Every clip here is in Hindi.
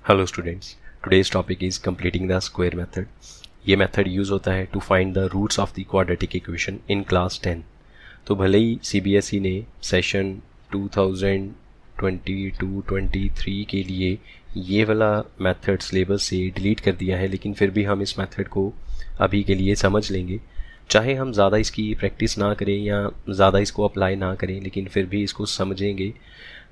Hello students, today's topic is completing the square method. ये मेथड यूज़ होता है to find the roots of the quadratic equation in class 10। तो भले ही सीबीएसई ने सेशन 2022-23 के लिए ये वाला मेथड सिलेबस से डिलीट कर दिया है, लेकिन फिर भी हम इस मेथड को अभी के लिए समझ लेंगे। चाहे हम ज़्यादा इसकी प्रैक्टिस ना करें या ज़्यादा इसको अप्लाई ना करें, लेकिन फिर भी इसको समझेंगे,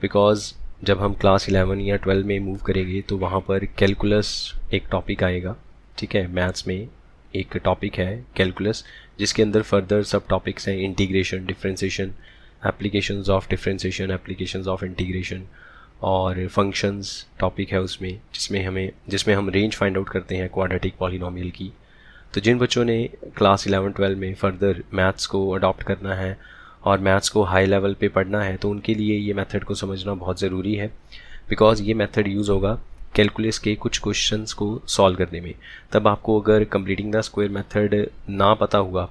बिकॉज़ जब हम क्लास 11 या 12 में मूव करेंगे तो वहाँ पर कैलकुलस एक टॉपिक आएगा। ठीक है, मैथ्स में एक टॉपिक है कैलकुलस, जिसके अंदर फर्दर सब टॉपिक्स हैं integration, differentiation, applications of differentiation, applications of integration और फंक्शंस टॉपिक है उसमें, जिसमें हम रेंज फाइंड आउट करते हैं क्वाड्रेटिक पॉलिनोमियल की। तो जिन बच्चों ने क्लास 11-12 में फर्दर मैथ्स को अडॉप्ट करना है और मैथ्स को हाई लेवल पे पढ़ना है, तो उनके लिए ये मेथड को समझना बहुत ज़रूरी है, बिकॉज़ ये मेथड यूज़ होगा कैलकुलस के कुछ क्वेश्चंस को सॉल्व करने में। तब आपको अगर कंप्लीटिंग द स्क्वायर मेथड ना पता हुआ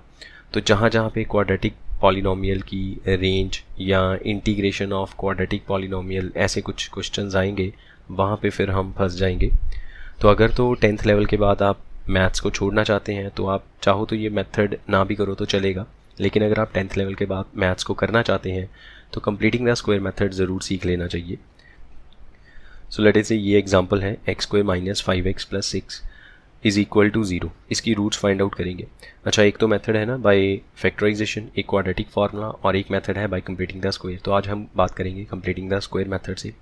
तो जहाँ जहाँ पे क्वाड्रेटिक पॉलिनोमियल की रेंज या इंटीग्रेशन ऑफ क्वाड्रेटिक पॉलिनोमियल ऐसे कुछ क्वेश्चंस आएंगे, वहाँ पे फिर हम फंस जाएंगे। तो अगर तो 10th लेवल के बाद आप मैथ्स को छोड़ना चाहते हैं तो आप चाहो तो ये मेथड ना भी करो तो चलेगा, लेकिन अगर आप 10th लेवल के बाद मैथ्स को करना चाहते हैं तो कंप्लीटिंग द स्क्वायर मेथड ज़रूर सीख लेना चाहिए। सो लेट अस से ये एग्जांपल है x² - 5x + 6 is equal to 0। इसकी रूट्स फाइंड आउट करेंगे। अच्छा, एक तो मेथड है ना बाय फैक्टराइजेशन, एक क्वाड्रेटिक फार्मूला, और एक मेथड है बाय कंप्लीटिंग द स्क्वायर। तो आज हम बात करेंगे कंप्लीटिंग द स्क्वायर मेथड से।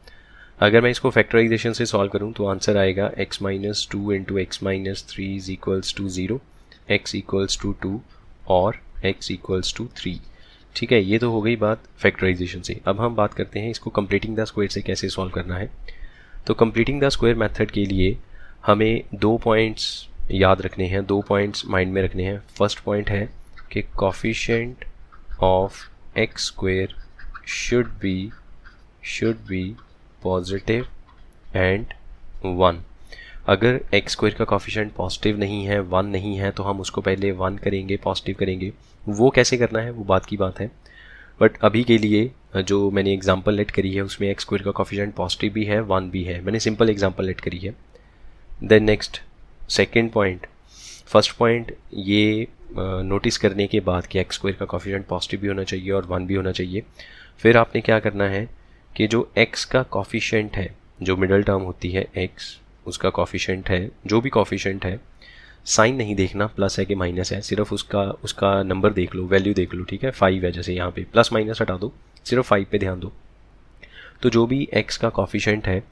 अगर मैं इसको फैक्टराइजेशन से सॉल्व करूं तो आंसर आएगा x - 2 × x - 3 is equals to 0, x equals to 2 और x इक्वल्स टू 3। ठीक है, ये तो हो गई बात फैक्टराइजेशन से। अब हम बात करते हैं इसको कंप्लीटिंग द स्क्वायर से कैसे सॉल्व करना है। तो कंप्लीटिंग द स्क्वायर मेथड के लिए हमें 2 पॉइंट्स याद रखने हैं, 2 पॉइंट्स माइंड में रखने हैं। फर्स्ट पॉइंट है कि coefficient of x² should be positive and 1। अगर x² का कोफिशिएंट पॉजिटिव नहीं है, 1 नहीं है, तो हम उसको पहले 1 करेंगे, पॉजिटिव करेंगे। वो कैसे करना है वो बात की बात है, बट अभी के लिए जो मैंने एग्जांपल लेट करी है उसमें x² का कोफिशिएंट पॉजिटिव भी है, 1 भी है। मैंने सिंपल एग्जांपल लेट करी है। Then next second point, first point ये नोटिस करने के बाद कि x² का कोफिशिएंट पॉजिटिव भी होना चाहिए और 1 भी होना चाहिए। फिर आपने क्या करना है कि जो x का कोफिशिएंट है, जो मिडल टर्म होती है x, उसका कोफिशिएंट है, जो भी कोफिशिएंट है, साइन नहीं देखना प्लस है कि माइनस है, सिर्फ उसका नंबर देख लो, वैल्यू देख लो। ठीक है, 5 है, जैसे यहाँ पे प्लस माइनस हटा दो, सिर्फ 5 पे ध्यान दो। तो जो भी x का कोफिशिएंट है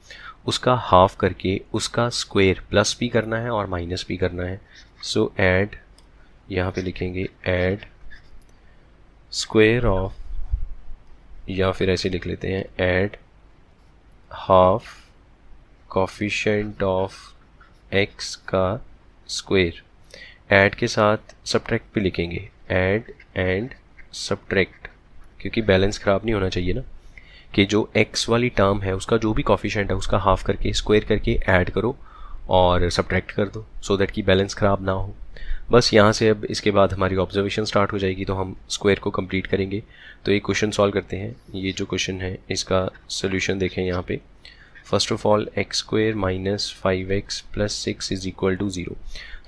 उसका हाफ करके उसका स्क्वायर प्लस भी करना है और माइनस भी करना है। सो ऐड, यहाँ पे लिखेंगे ऐड स्क्वायर ऑफ, या फिर ऐसे लिख लेते हैं add half coefficient of x का स्क्वायर। ऐड के साथ सब्ट्रैक्ट भी लिखेंगे, ऐड एंड सब्ट्रैक्ट, क्योंकि बैलेंस ख़राब नहीं होना चाहिए ना, कि जो x वाली टर्म है उसका जो भी कोफिशिएंट है उसका हाफ करके स्क्वायर करके ऐड करो और सब्ट्रैक्ट कर दो, सो दैट कि बैलेंस ख़राब ना हो। बस यहाँ से अब इसके बाद हमारी ऑब्जर्वेशन स्टार्ट हो जाएगी, तो हम स्क्वायर को कंप्लीट करेंगे। तो एक क्वेश्चन सॉल्व करते हैं। ये जो क्वेश्चन है इसका सोल्यूशन देखें यहाँ पे। First of all x² - 5x + 6 is equal to 0।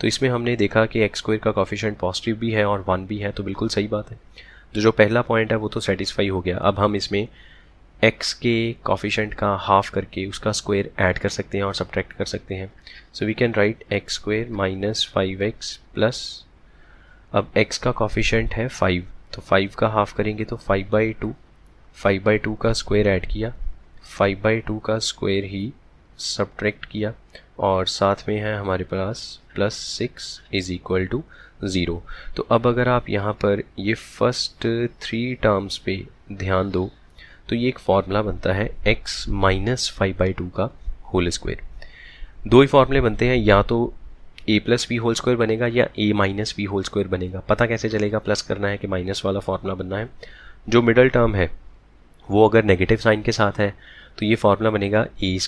तो इसमें हमने देखा कि x² का कोफिशिएंट पॉजिटिव भी है और 1 भी है, तो बिल्कुल सही बात है। जो पहला पॉइंट है वो तो सेटिस्फाई हो गया। अब हम इसमें x के कोफिशिएंट का हाफ करके उसका स्क्वायर ऐड कर सकते हैं और सब्ट्रैक्ट कर सकते हैं। So we can write x² - 5x plus, अब x का कोफिशिएंट है 5, तो 5 का हाफ करेंगे तो 5/2, 5/2 का स्क्वायर ऐड किया, 5/2 का स्क्वायर ही सब्ट्रैक्ट किया, और साथ में है हमारे पास +6 इज इक्वल टू 0। तो अब अगर आप यहाँ पर ये फर्स्ट 3 टर्म्स पे ध्यान दो तो ये एक फॉर्मूला बनता है x - 5/2 का होल स्क्वायर। दो ही फॉर्मूले बनते हैं, या तो a + b होल स्क्वायर बनेगा या a - b होल स्क्वायर बनेगा। पता कैसे चलेगा प्लस करना है कि माइनस वाला फॉर्मूला बनना है। जो मिडल टर्म है वो अगर नेगेटिव साइन के साथ है तो ये फार्मूला बनेगा a² -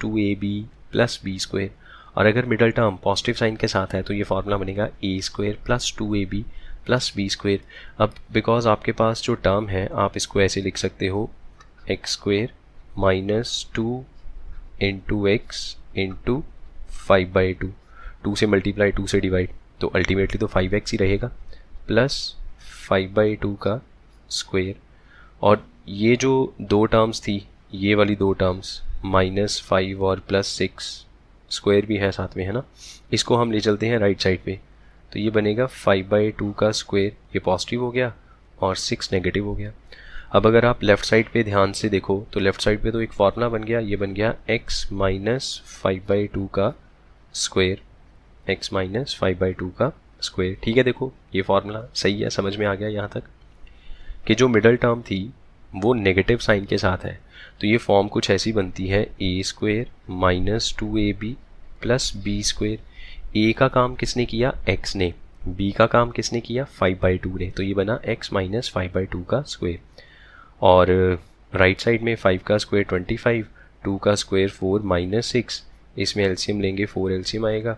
2ab + b², और अगर मिडल टर्म पॉजिटिव साइन के साथ है तो ये फार्मूला बनेगा a² + 2ab + b²। अब बिकॉज आपके पास जो टर्म है आप इसको ऐसे लिख सकते हो x² - 2 इंटू एक्स इंटू 5/2, 2 से मल्टीप्लाई 2 से डिवाइड, तो अल्टीमेटली तो 5x ही रहेगा, प्लस 5/2 का स्क्वायर। और ये जो दो टर्म्स थी, ये वाली दो टर्म्स -5 और +6 स्क्वायर भी है साथ में, है ना, इसको हम ले चलते हैं राइट साइड पे, तो ये बनेगा 5/2 का स्क्वायर, ये पॉजिटिव हो गया और 6 नेगेटिव हो गया। अब अगर आप लेफ़्ट साइड पे ध्यान से देखो तो लेफ़्ट साइड पे तो एक फार्मूला बन गया, ये बन गया x माइनस 5/2 का स्क्वायर, x माइनस 5/2 का स्क्वायर। ठीक है, देखो ये फार्मूला सही है, समझ में आ गया यहाँ तक कि जो मिडल टर्म थी वो नेगेटिव साइन के साथ है, तो ये फॉर्म कुछ ऐसी बनती है a² minus 2ab plus b²। a का काम किसने किया, x ने, b का काम किसने किया, 5/2 ने, तो ये बना x माइनस 5/2 का स्क्वायर। और राइट साइड में 5 का स्क्वायर 25, 2 का स्क्वायर 4 माइनस 6, इसमें एलसीएम लेंगे 4 एलसीएम आएगा,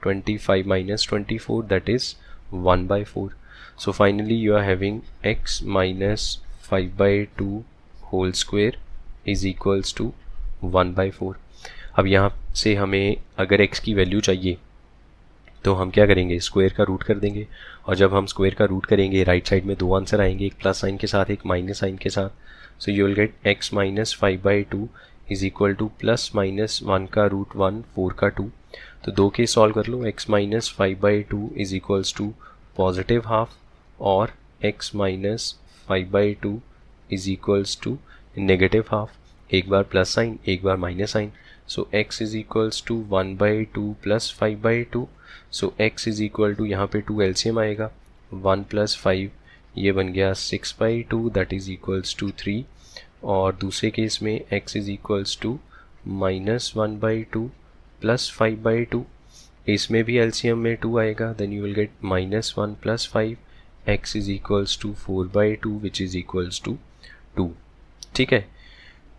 25 minus 24 that is 1/4। So finally you are having x minus 5/2 whole square is equals to 1/4। अब यहाँ से हमें अगर x की वैल्यू चाहिए तो हम क्या करेंगे, स्क्वायर का रूट कर देंगे, और जब हम स्क्वायर का रूट करेंगे राइट साइड में दो आंसर आएंगे, एक प्लस साइन के साथ एक माइनस साइन के साथ। So you will get x minus 5/2 is equal two plus minus 1 का रूट 1 4 का 2, तो दो केस सॉल्व कर लो, x minus 5/2 is equals to positive half और x minus 5/2 is equals to negative half, एक बार प्लस साइन एक बार minus sign. So x is equals to 1/2 plus 5/2, so x is equal to यहाँ पे 2 एलसीएम आएगा, 1 प्लस 5 ये बन गया 6/2 दैट इज इक्वल्स टू 3, और दूसरे केस में x is equals to minus 1/2 plus 5/2, इसमें भी एलसीएम में 2 आएगा, then you will get -1 plus 5, x is equals to 4/2 which is equals to 2। ठीक है,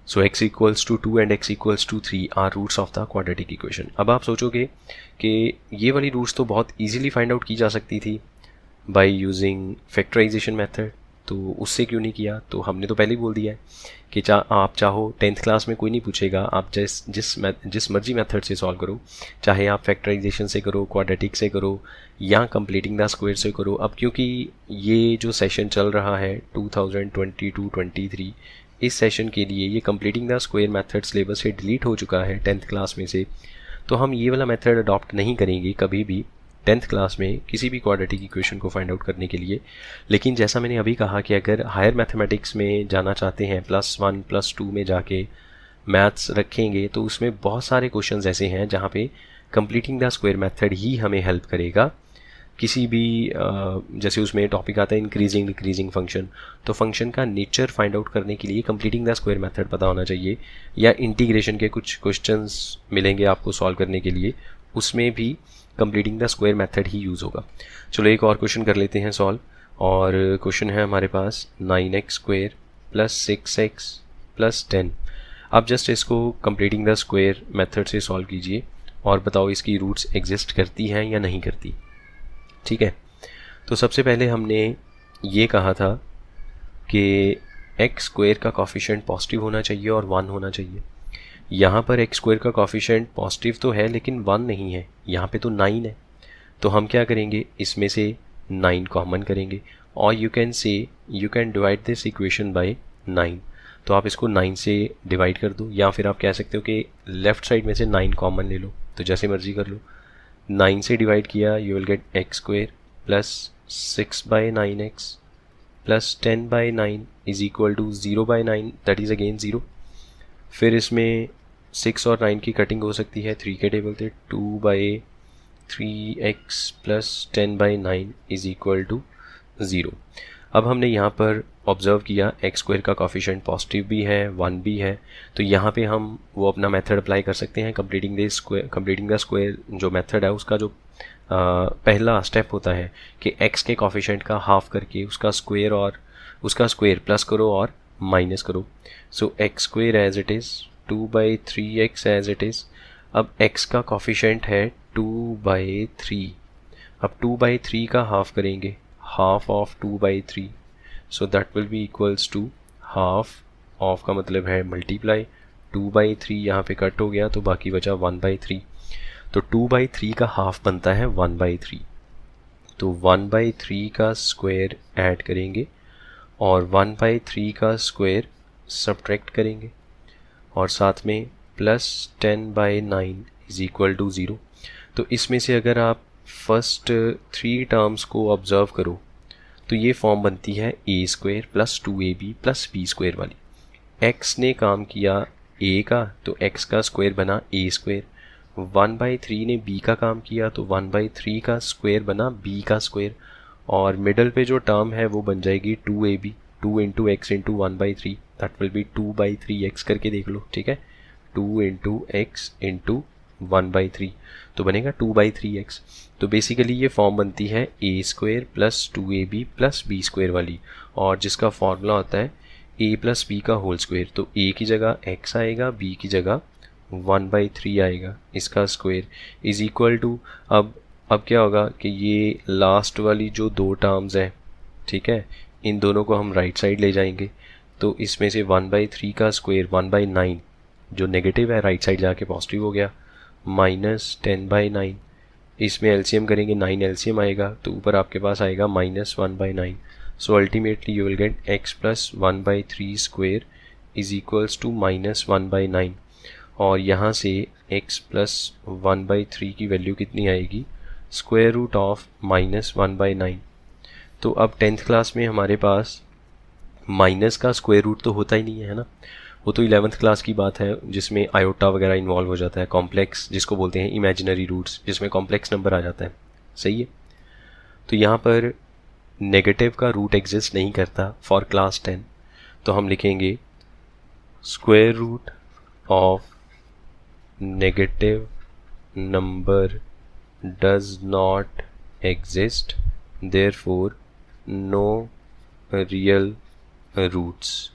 so x equals to 2 and x equals to 3 are roots of the quadratic equation. अब आप सोचोगे कि ये वाली रूट्स तो बहुत इजीली फाइंड आउट की जा सकती थी बाय यूजिंग फैक्टराइजेशन मेथड, तो उससे क्यों नहीं किया, तो हमने तो पहले ही बोल दिया है कि आप चाहो 10th क्लास में कोई नहीं पूछेगा, आप जिस मर्जी मेथड से सॉल्व करो, चाहे आप फैक्टराइजेशन से करो, क्वाड्रेटिक से करो या कंप्लीटिंग द स्क्वायर से करो। अब क्योंकि ये जो सेशन चल रहा है 2022-23, इस सेशन के लिए ये completing the square method syllabus से डिलीट हो चुका है 10th क्लास में से, तो हम ये वाला मेथड अडॉप्ट नहीं करेंगे कभी भी 10th क्लास में किसी भी क्वाड्रेटिक इक्वेशन को फाइंड आउट करने के लिए। लेकिन जैसा मैंने अभी कहा कि अगर हायर मैथमेटिक्स में जाना चाहते हैं, +1 +2 में जाके मैथ्स रखेंगे, तो उसमें बहुत सारे क्वेश्चंस ऐसे हैं जहाँ पे कंप्लीटिंग द स्क्वायर मेथड ही हमें हेल्प करेगा। किसी भी जैसे उसमें टॉपिक आता है इंक्रीजिंग डिक्रीजिंग फंक्शन, तो फंक्शन का नेचर फाइंड आउट करने के लिए कंप्लीटिंग द स्क्वायर मेथड पता होना चाहिए, या इंटीग्रेशन के कुछ क्वेश्चंस मिलेंगे आपको सॉल्व करने के लिए, उसमें भी completing the square method he use होगा। चलो एक और क्वेश्चन कर लेते हैं सॉल्व, और क्वेश्चन है हमारे पास 9x² + 6x + 10। आप जस्ट इसको कंप्लीटिंग द स्क्वायर मेथड से सॉल्व कीजिए और बताओ इसकी रूट्स एग्जिस्ट करती हैं या नहीं करती। ठीक है, तो सबसे पहले हमने ये कहा था कि x² का कॉफिशिएंट पॉजिटिव होना चाहिए और 1 होना चाहिए। यहाँ पर x² का कॉफिशिएंट पॉजिटिव तो है लेकिन 1 नहीं है, यहाँ पे तो 9 है, तो हम क्या करेंगे, इसमें से 9 कॉमन करेंगे, और you can divide this equation by 9, तो आप इसको 9 से डिवाइड कर दो, या फिर आप कह सकते हो कि लेफ़्ट साइड में से 9 कॉमन ले लो, तो जैसे मर्जी कर लो। 9 से डिवाइड किया, you will get x² + 6/9x + 10/9 is equal to 0/9 that is again 0। फिर इसमें 6 और 9 की कटिंग हो सकती है 3 के टेबल से, 2/3x + 10/9 इज इक्वल टू 0। अब हमने यहाँ पर ऑब्जर्व किया x² का कॉफिशिएंट पॉजिटिव भी है 1 भी है, तो यहाँ पे हम वो अपना मेथड अप्लाई कर सकते हैं। कंप्लीटिंग द स्क्वायर जो मेथड है उसका जो पहला स्टेप होता है कि x के कॉफिशिएंट का हाफ करके उसका स्क्वायर प्लस करो और माइनस करो। So x² as it is, 2/3x as it is. अब x का कॉफिशिएंट है 2/3, अब 2/3 का हाफ करेंगे, half of 2/3, so that will be equals to half of का मतलब है मल्टीप्लाई 2/3 यहाँ पे कट हो गया तो बाकी बचा 1/3। तो 2/3 का हाफ बनता है 1/3। तो 1/3 का स्क्वायर ऐड करेंगे और 1/3 का स्क्वायर सब्ट्रैक्ट करेंगे और साथ में प्लस 10/9 इज इक्वल टू 0। तो इसमें से अगर आप फर्स्ट 3 टर्म्स को ऑब्जर्व करो तो ये फॉर्म बनती है a² plus 2ab plus b² वाली। x ने काम किया a का तो x का स्क्वायर बना a², 1/3 ने b का काम किया तो 1/3 का स्क्वायर बना b का स्क्वायर, और मिडल पे जो टर्म है वो बन जाएगी 2ab, 2 into x into 1/3 that will B 2/3x करके देख लो, ठीक है। 2 इंटू एक्स इंटू 1/3 तो बनेगा 2/3x। तो बेसिकली ये फॉर्म बनती है a² plus 2ab plus b² वाली, और जिसका फॉर्मूला होता है a प्लस b का होल स्क्वायर। तो a की जगह x आएगा, b की जगह 1/3 आएगा, इसका स्क्वायर इज इक्वल टू अब क्या होगा कि ये लास्ट वाली जो 2 टर्म्स हैं, ठीक है, इन दोनों को हम राइट साइड ले जाएंगे। तो इसमें से 1/3 का स्क्वायर 1/9 जो नेगेटिव है राइट साइड जाके पॉजिटिव हो गया, माइनस 10/9, इसमें एलसीएम करेंगे 9 एलसीएम आएगा तो ऊपर आपके पास आएगा minus 1/9। So ultimately you will get x plus 1/3 square is equals to minus 1/9, और यहाँ से x प्लस 1/3 की वैल्यू कितनी आएगी, स्क्वायर रूट ऑफ माइनस 1/9। तो अब 10th क्लास में हमारे पास माइनस का स्क्वायर रूट तो होता ही नहीं है ना, वो तो 11th क्लास की बात है जिसमें आयोटा वगैरह इन्वॉल्व हो जाता है, कॉम्प्लेक्स जिसको बोलते हैं इमेजिनरी रूट्स, जिसमें कॉम्प्लेक्स नंबर आ जाता है, सही है। तो यहाँ पर नेगेटिव का रूट एग्जिस्ट नहीं करता फॉर क्लास 10, तो हम लिखेंगे square root of negative number does not exist therefore no real roots.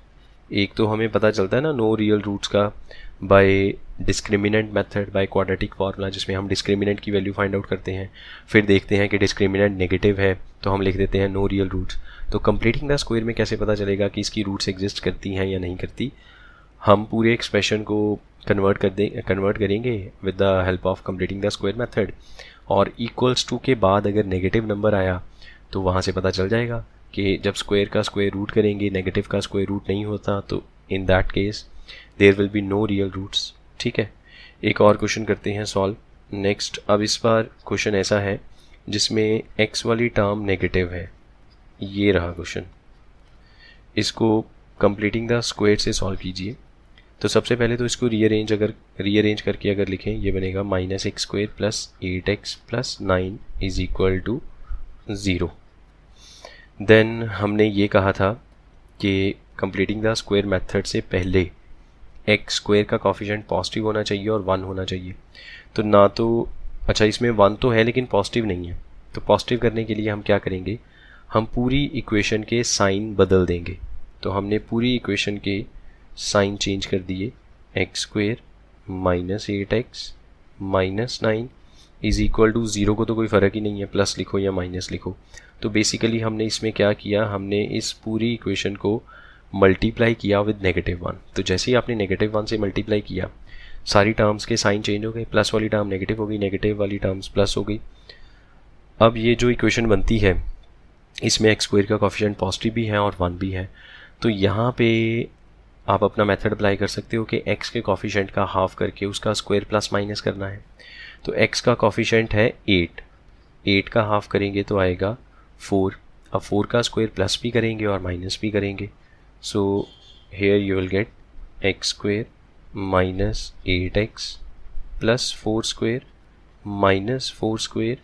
एक तो हमें पता चलता है ना नो रियल रूट्स का by discriminant method, by quadratic formula, जिसमें हम डिस्क्रिमिनेंट की वैल्यू फाइंड आउट करते हैं, फिर देखते हैं कि डिस्क्रिमिनेंट नेगेटिव है तो हम लिख देते हैं नो रियल रूट्स। तो कंप्लीटिंग द स्क्वायर में कैसे पता चलेगा कि इसकी रूट्स एग्जिस्ट करती हैं या नहीं करती, हम पूरे एक्सप्रेशन को कन्वर्ट करेंगे with the help of completing the square method, और इक्वल्स टू के बाद अगर नेगेटिव नंबर आया तो वहाँ से पता चल जाएगा कि जब स्क्वायर का स्क्वायर रूट करेंगे नेगेटिव का स्क्वायर रूट नहीं होता, तो in that case there will be no real roots, ठीक है। एक और क्वेश्चन करते हैं सॉल्व नेक्स्ट। अब इस बार क्वेश्चन ऐसा है जिसमें x वाली टर्म नेगेटिव है, ये रहा क्वेश्चन, इसको कंप्लीटिंग द स्क्वायर से सॉल्व कीजिए। तो सबसे पहले तो इसको रीअरेंज करके अगर लिखें, ये बनेगा -x² plus 8x plus 9 is equal to 0। Then हमने ये कहा था कि कंप्लीटिंग द स्क्वायर मेथड से पहले x² का कोफिशिएंट पॉजिटिव होना चाहिए और 1 होना चाहिए। तो ना तो अच्छा इसमें 1 तो है लेकिन पॉजिटिव नहीं है, तो पॉजिटिव करने के लिए हम क्या करेंगे, हम पूरी इक्वेशन के साइन बदल देंगे। तो हमने पूरी इक्वेशन के साइन चेंज कर दिए, x² minus 8x minus 9 is equal to 0 को तो कोई फ़र्क ही नहीं है, प्लस लिखो या माइनस लिखो। तो बेसिकली हमने इसमें क्या किया, हमने इस पूरी इक्वेशन को मल्टीप्लाई किया विद -1। तो जैसे ही आपने -1 से मल्टीप्लाई किया सारी टर्म्स के साइन चेंज हो गए, प्लस वाली टर्म नेगेटिव हो गई, नेगेटिव वाली टर्म्स प्लस हो गई। अब ये जो इक्वेशन बनती है इसमें x² का कोफिशिएंट पॉजिटिव भी है और 1 भी है। तो यहाँ पे आप अपना मेथड अप्लाई कर सकते हो कि x के कोफिशिएंट का हाफ करके उसका स्क्वायर प्लस माइनस करना है। तो x का कोफिशिएंट है 8 का हाफ करेंगे तो आएगा 4। अब 4 का स्क्वायर प्लस भी करेंगे और माइनस भी करेंगे, so here you will get x² minus 8x plus 4² minus 4²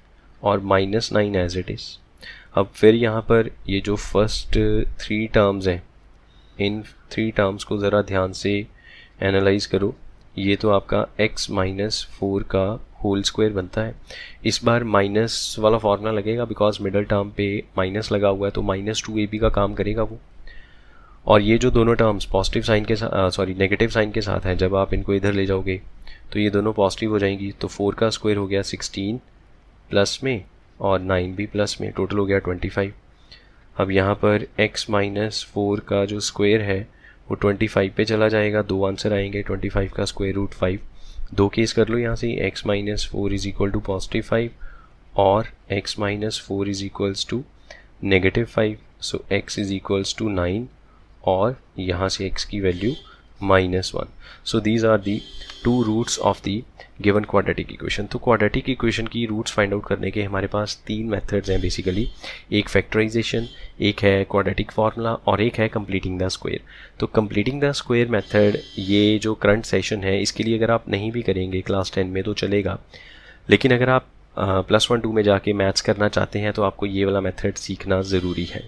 और -9 एज इट इज़। अब फिर यहाँ पर ये जो फर्स्ट 3 टर्म्स हैं, इन 3 टर्म्स को ज़रा ध्यान से एनालाइज करो। ये तो आपका x माइनस 4 का होल स्क्वायर बनता है। इस बार माइनस वाला फॉर्मूला लगेगा बिकॉज मिडल टर्म पे माइनस लगा हुआ है, तो -2ab का काम करेगा वो। और ये जो दोनों टर्म्स पॉजिटिव साइन के साथ नेगेटिव साइन के साथ हैं, जब आप इनको इधर ले जाओगे तो ये दोनों पॉजिटिव हो जाएंगी। तो 4 का स्क्वायर हो गया 16 प्लस में और 9 भी प्लस में, टोटल हो गया 25। अब यहाँ पर x माइनस 4 का जो स्क्वायर है वो 25 पे चला जाएगा, 2 आंसर आएंगे, 25 का स्क्वायर रूट 5। 2 केस कर लो यहाँ से, x minus 4 is equal to positive 5 और x minus 4 is equals to negative 5। So x is equals to 9 और यहाँ से x की value -1। So these are the 2 roots of the given quadratic equation. तो क्वाड्रेटिक इक्वेशन की रूट्स फाइंड आउट करने के हमारे पास 3 मेथड्स हैं बेसिकली। एक फैक्टराइजेशन, एक है क्वाड्रेटिक फार्मूला और एक है कंप्लीटिंग द स्क्वायर। तो कंप्लीटिंग द स्क्वायर मेथड, ये जो करंट सेशन है इसके लिए अगर आप नहीं भी करेंगे क्लास 10 में तो चलेगा, लेकिन अगर आप +1 2 में जाके मैथ्स करना चाहते हैं तो आपको ये वाला मेथड सीखना ज़रूरी है।